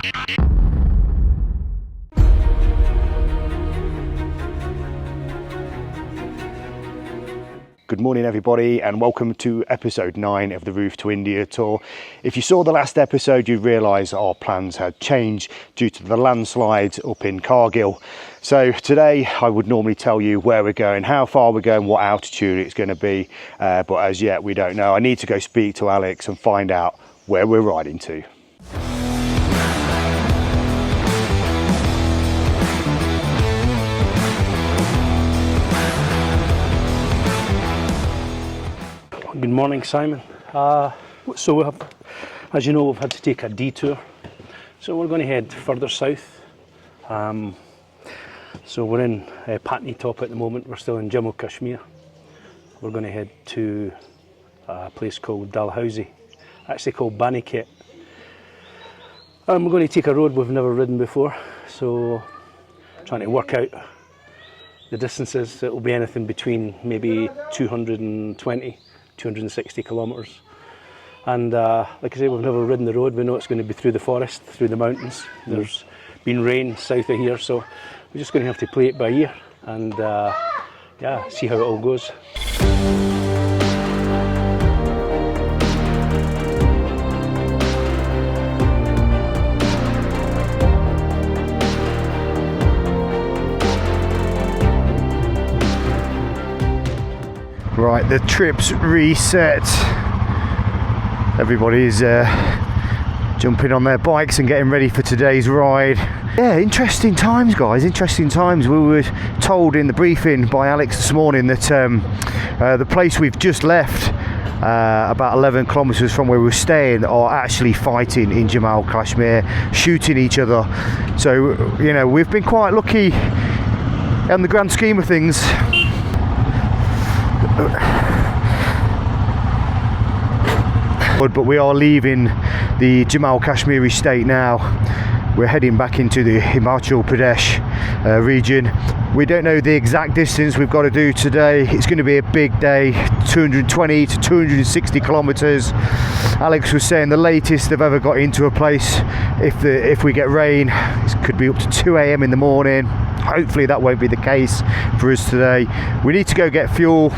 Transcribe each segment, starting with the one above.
Good morning everybody, and welcome to episode 9 of the Roof to India tour. If you saw the last episode, you realise our plans had changed due to the landslides up in Kargil. So today I would normally tell you where we're going, how far we're going, what altitude it's going to be, but as yet we don't know. I need to go speak to Alex and find out where we're riding to. Good morning, Simon. So we have, as you know, we've had to take a detour. So we're going to head further south. So we're in Patnitop at the moment. We're still in Jammu Kashmir. We're going to head to a place called Dalhousie, actually called Banikhet. We're going to take a road we've never ridden before. So trying to work out the distances. It will be anything between maybe 220 260 kilometres, and like I say, we've never ridden the road. We know it's going to be through the forest, through the mountains. There's been rain south of here, so we're just going to have to play it by ear and yeah, see how it all goes. Right, the trip's reset. Everybody's jumping on their bikes and getting ready for today's ride. Yeah, interesting times, guys, interesting times. We were told in the briefing by Alex this morning that the place we've just left, about 11 kilometres from where we were staying, are actually fighting in Jammu Kashmir, shooting each other. So, you know, we've been quite lucky in the grand scheme of things. But we are leaving the Jammu Kashmiri state now. We're heading back into the Himachal Pradesh region. We don't know the exact distance we've got to do today. It's going to be a big day, 220 to 260 kilometres. Alex was saying the latest they've ever got into a place, if we get rain, it could be up to 2 a.m. in the morning. Hopefully that won't be the case for us today. We need to go get fuel.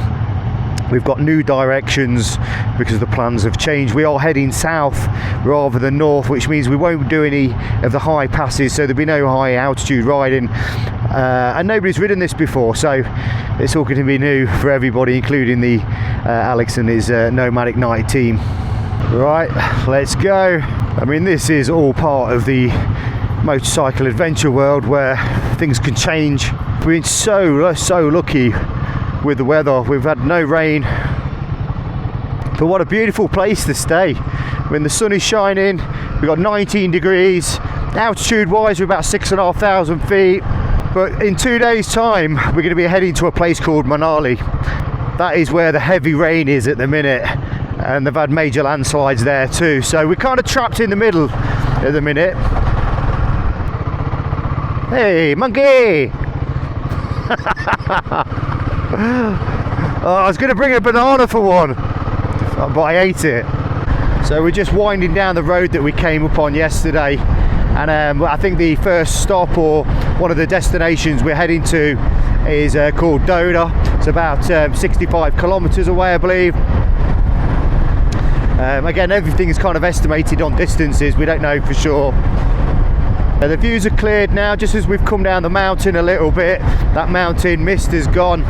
We've got new directions because the plans have changed. We are heading south rather than north, which means we won't do any of the high passes, so there'll be no high altitude riding. And nobody's ridden this before, so it's all going to be new for everybody, including the Alex and his nomadic night team. Right, let's go. I mean, this is all part of the motorcycle adventure world where things can change. We've been so lucky with the weather. We've had no rain, but what a beautiful place to stay. When the sun is shining, we've got 19 degrees. Altitude wise, we're about 6,500 feet, but in 2 days time we're going to be heading to a place called Manali. That is where the heavy rain is at the minute, and they've had major landslides there too, so we're kind of trapped in the middle at the minute. Hey monkey! Oh, I was going to bring a banana for one, but I ate it. So we're just winding down the road that we came up on yesterday, and I think the first stop, or one of the destinations we're heading to, is called Doda. It's about 65 kilometres away, I believe. Again, everything is kind of estimated on distances, we don't know for sure. The views are cleared now, just as we've come down the mountain a little bit. That mountain mist is gone.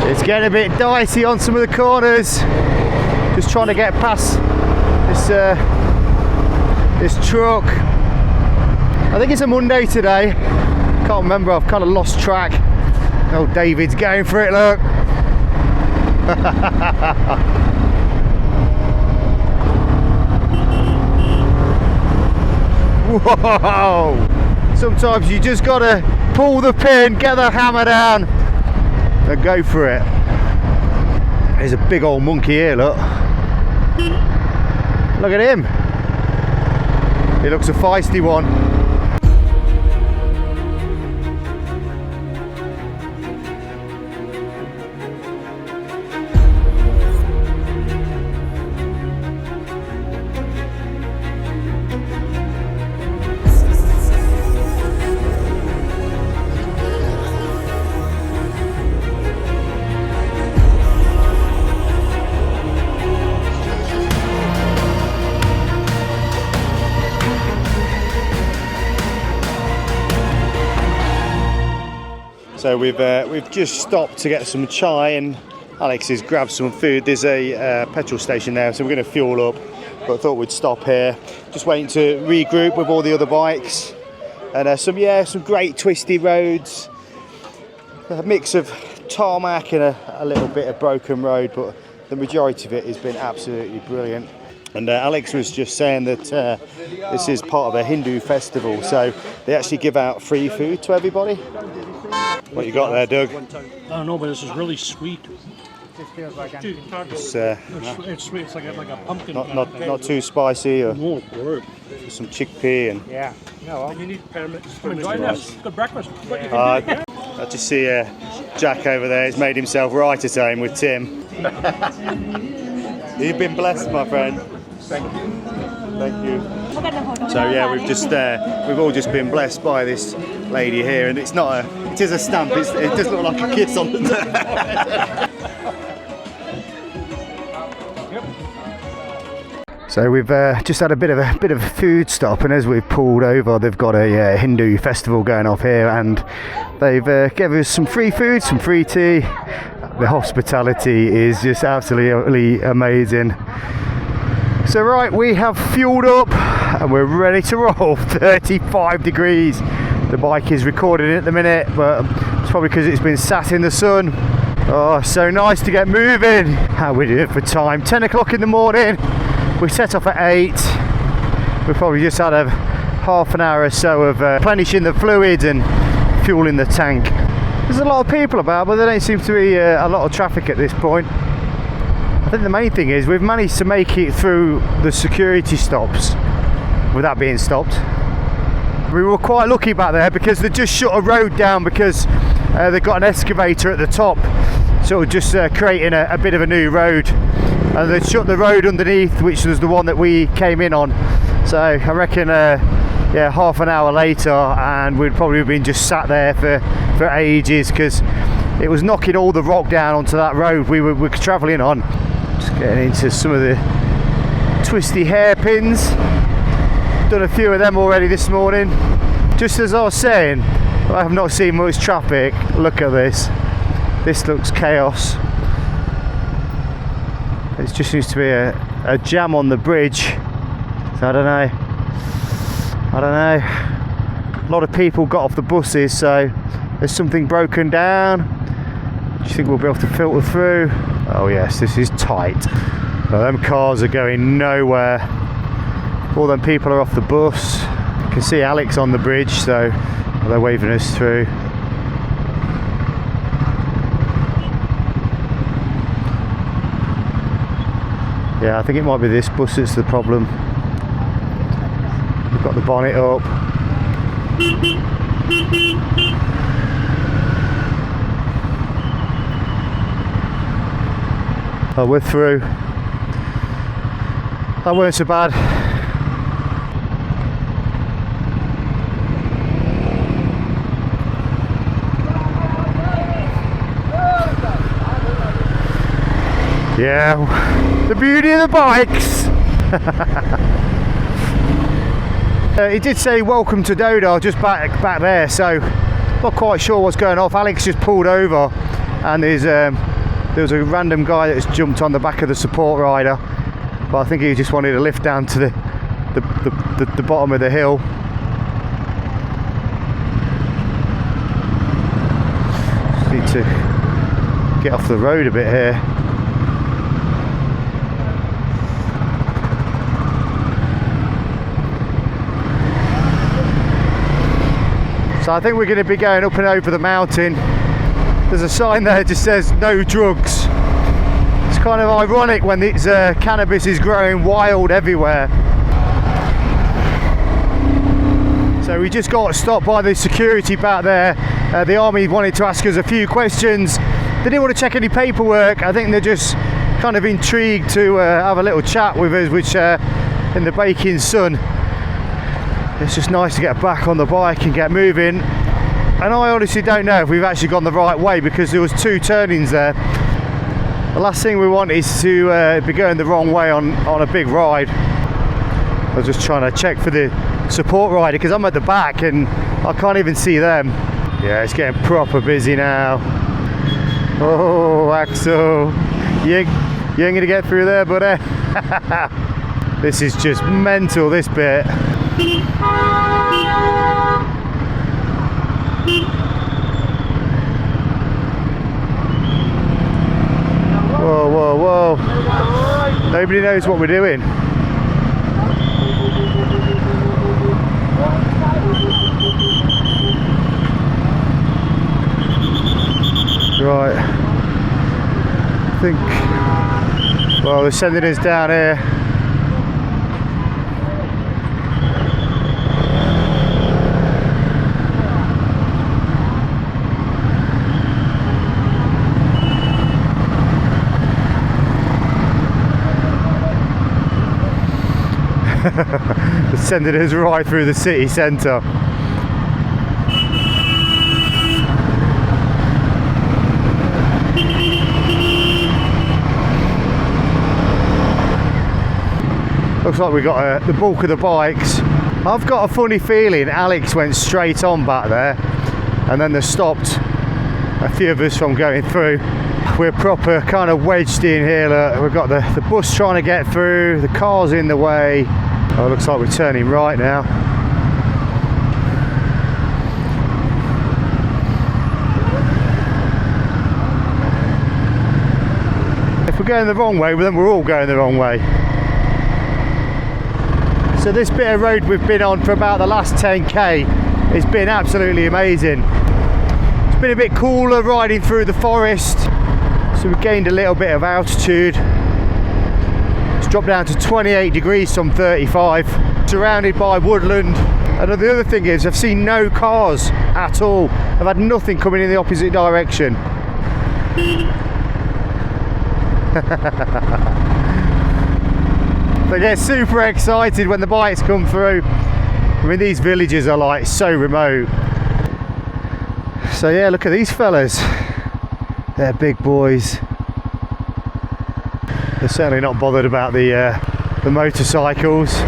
It's getting a bit dicey on some of the corners. Just trying to get past this truck. I think it's a Monday today. Can't remember, I've kind of lost track. Oh, David's going for it, look. Whoa! Sometimes you just gotta pull the pin, get the hammer down, and go for it. There's a big old monkey here, look. Look at him. He looks a feisty one. So we've just stopped to get some chai, and Alex has grabbed some food. There's a petrol station there, so we're going to fuel up. But I thought we'd stop here, just waiting to regroup with all the other bikes. And some great twisty roads, a mix of tarmac and a little bit of broken road, but the majority of it has been absolutely brilliant. And Alex was just saying that this is part of a Hindu festival, so they actually give out free food to everybody. What you got there, Doug? I don't know, but this is really sweet. It's sweet. It's like a pumpkin. not too spicy, or No, word. some chickpea and. Yeah. No. You need permits. Enjoy this. Good breakfast. What you I can do. just see Jack over there. He's made himself right at home with Tim. You've been blessed, my friend. Thank you. So yeah, we've all just been blessed by this lady here, and it is a stamp. It does look like a kiss on the. So we've just had a bit of a food stop, and as we've pulled over, they've got a Hindu festival going off here, and they've given us some free food, some free tea. The hospitality is just absolutely amazing. So right, we have fueled up and we're ready to roll. 35 degrees. The bike is recording it at the minute, but it's probably because it's been sat in the sun. Oh, so nice to get moving. How we do it for time? 10 o'clock in the morning. We set off at 8. We've probably just had a half an hour or so of replenishing the fluid and fueling the tank. There's a lot of people about, but there don't seem to be a lot of traffic at this point. I think the main thing is we've managed to make it through the security stops without being stopped. We were quite lucky back there because they just shut a road down because they've got an excavator at the top, so just creating a bit of a new road. And they shut the road underneath, which was the one that we came in on. So I reckon, half an hour later, and we'd probably been just sat there for ages because it was knocking all the rock down onto that road we were travelling on. Just getting into some of the twisty hairpins. Done a few of them already this morning. Just as I was saying, I have not seen much traffic. Look at this. This looks chaos. It just seems to be a jam on the bridge. So I don't know. A lot of people got off the buses, so there's something broken down. Do you think we'll be able to filter through? Oh yes, this is tight. Well, them cars are going nowhere. All them people are off the bus. You can see Alex on the bridge, so they're waving us through. Yeah, I think it might be this bus that's the problem. We've got the bonnet up. Oh, we're through. That weren't so bad. Yeah, the beauty of the bikes. It did say welcome to Dodo just back there, so not quite sure what's going off. Alex just pulled over, and there was a random guy that's jumped on the back of the support rider, but I think he just wanted to lift down to the bottom of the hill. Just need to get off the road a bit here. So I think we're going to be going up and over the mountain. There's a sign there that just says no drugs. It's kind of ironic when it's cannabis is growing wild everywhere. So we just got stopped by the security back there. The army wanted to ask us a few questions. They didn't want to check any paperwork. I think they're just kind of intrigued to have a little chat with us, which in the baking sun. It's just nice to get back on the bike and get moving. And I honestly don't know if we've actually gone the right way because there was 2 turnings there. The last thing we want is to be going the wrong way on a big ride. I was just trying to check for the support rider because I'm at the back and I can't even see them. Yeah, it's getting proper busy now. Oh, Axel, you ain't gonna get through there, buddy. This is just mental, this bit. Whoa, whoa, whoa. Nobody knows what we're doing. Right. I think, well, they're sending us down here. They're sending us right through the city centre. Looks like we got the bulk of the bikes. I've got a funny feeling Alex went straight on back there and then they stopped a few of us from going through. We're proper kind of wedged in here. Look, we've got the bus trying to get through, the car's in the way. Oh, looks like we're turning right now. If we're going the wrong way, then we're all going the wrong way. So this bit of road we've been on for about the last 10k has been absolutely amazing. It's been a bit cooler riding through the forest, so we've gained a little bit of altitude. It's dropped down to 28 degrees from 35, surrounded by woodland. And the other thing is I've seen no cars at all. I've had nothing coming in the opposite direction. They get super excited when the bikes come through. I mean, these villages are like so remote. So yeah, look at these fellas. They're big boys. They're certainly not bothered about the motorcycles.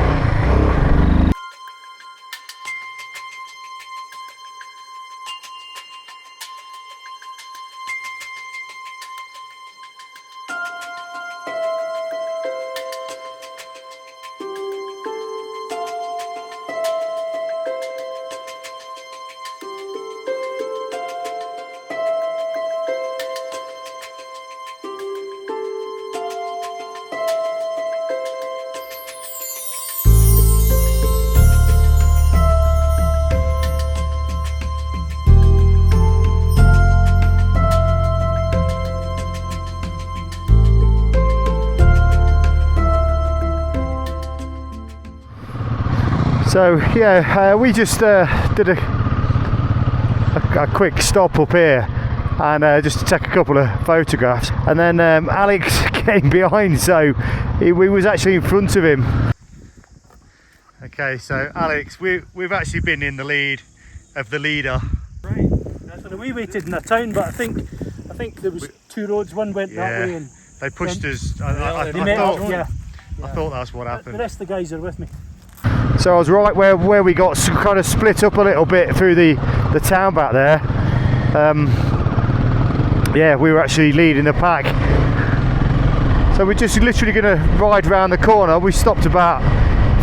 So yeah, we just did a quick stop up here and just to take a couple of photographs, and then Alex came behind, so we was actually in front of him. Okay, so Alex, we've actually been in the lead of the leader. Right. We waited in the town, but I think there was two roads. One went that way, and they pushed us. I thought that's what happened. The rest of the guys are with me. So I was right where we got kind of split up a little bit through the town back there. Yeah, we were actually leading the pack. So we're just literally going to ride around the corner. We stopped about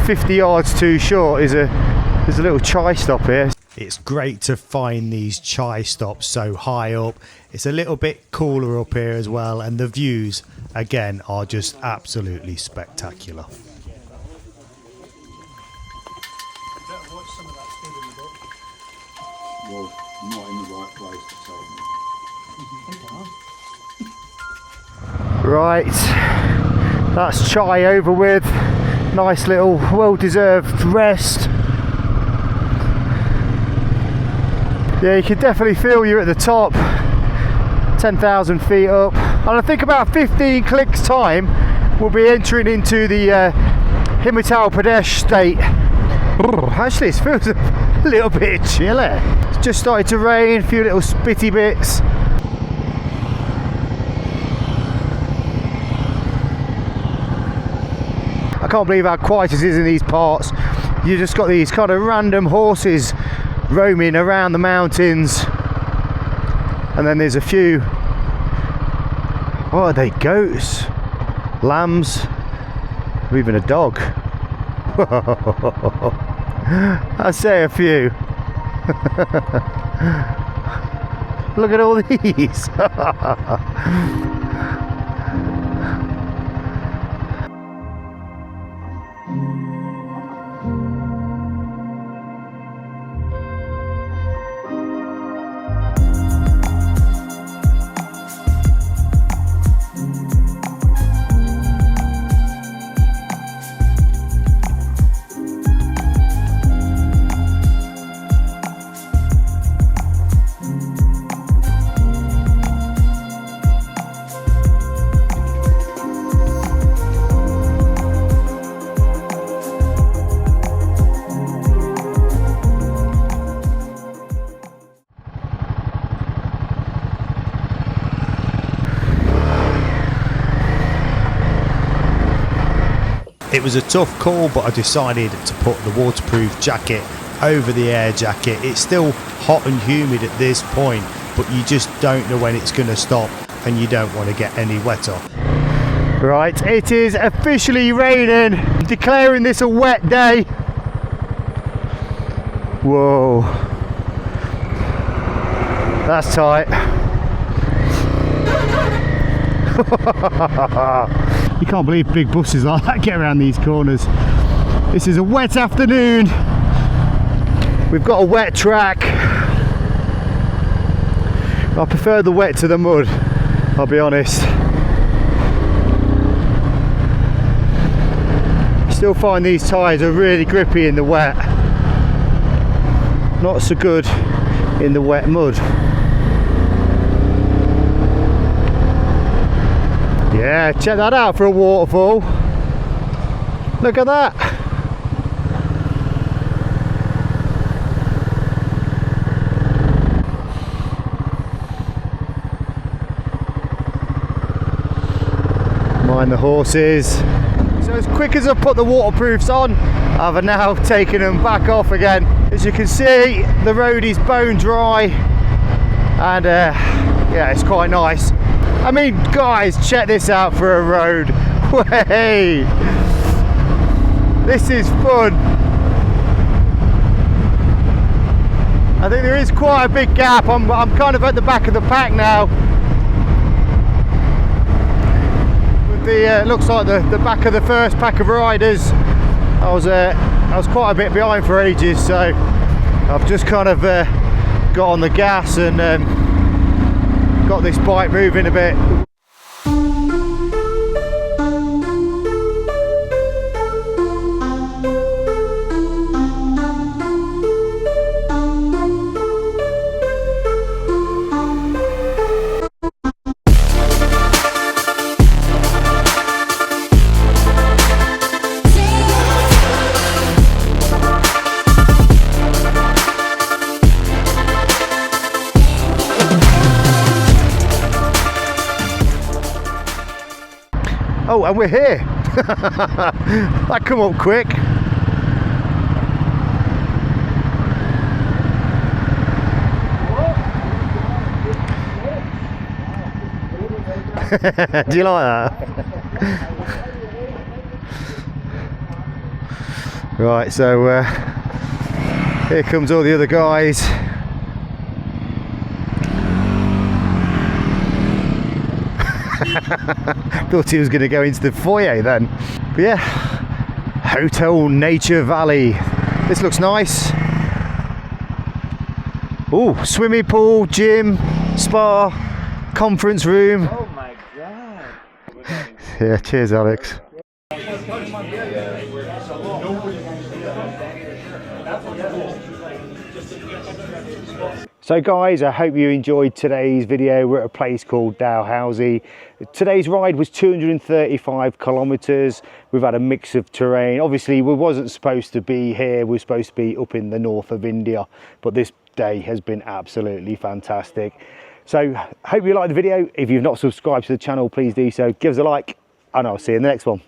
50 yards too short. There's a little chai stop here. It's great to find these chai stops so high up. It's a little bit cooler up here as well, and the views again are just absolutely spectacular. Well, not in the right place to tell me. Right, that's chai over with. Nice little well-deserved rest. Yeah, you can definitely feel you're at the top. 10,000 feet up, and I think about 15 clicks time we'll be entering into the Himachal Pradesh state. Actually, it feels a little bit chilly. It's just started to rain, a few little spitty bits. I can't believe how quiet it is in these parts. You just got these kind of random horses roaming around the mountains. And then there's a few, what are they, goats, lambs, or even a dog. I say a few. Look at all these. It was a tough call, but I decided to put the waterproof jacket over the air jacket. It's still hot and humid at this point, but you just don't know when it's going to stop and you don't want to get any wetter. Right, it is officially raining. I'm declaring this a wet day. Whoa. That's tight. You can't believe big buses like that get around these corners. This is a wet afternoon. We've got a wet track. I prefer the wet to the mud, I'll be honest. Still find these tyres are really grippy in the wet. Not so good in the wet mud. Yeah, check that out for a waterfall. Look at that. Mind the horses. So as quick as I put the waterproofs on, I've now taken them back off again. As you can see, the road is bone dry and yeah, it's quite nice. I mean, guys, check this out for a road. Way! This is fun. I think there is quite a big gap. I'm kind of at the back of the pack now. With the looks like the back of the first pack of riders. I was quite a bit behind for ages, so I've just kind of got on the gas and got this bike moving a bit. Oh, and we're here. That come up quick. Do you like that? Right, so here comes all the other guys. Thought he was going to go into the foyer then. But yeah, Hotel Nature Valley. This looks nice. Oh, swimming pool, gym, spa, conference room. Oh my god. Yeah, cheers, Alex. So guys, I hope you enjoyed today's video. We're at a place called Dalhousie. Today's ride was 235 kilometers. We've had a mix of terrain. Obviously, we wasn't supposed to be here. We're supposed to be up in the north of India, but this day has been absolutely fantastic. So hope you liked the video. If you've not subscribed to the channel, please do so. Give us a like and I'll see you in the next one.